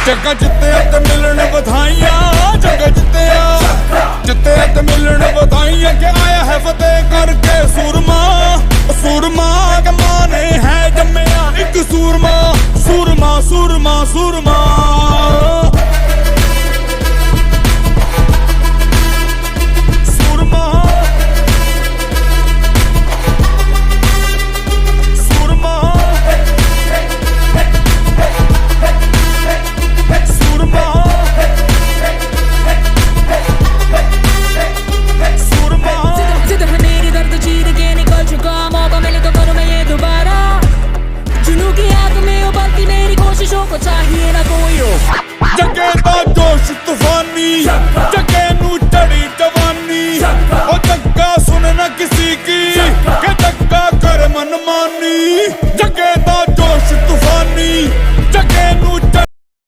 जग्गा जित्तिया ते मिलन बधाइयां, जग्गा जित्तिया ते मिलन बधाइयां के आया है फतेह करके सूरमा। सूरमा के मां ने है जम्मिया एक सूरमा, सूरमा सूरमा सूरमा। को चाहिए ना कोई रो जगे दा जोश तूफानी, जगे नू चढ़ी जवानी। ओ जग्गा सुन ना किसी की।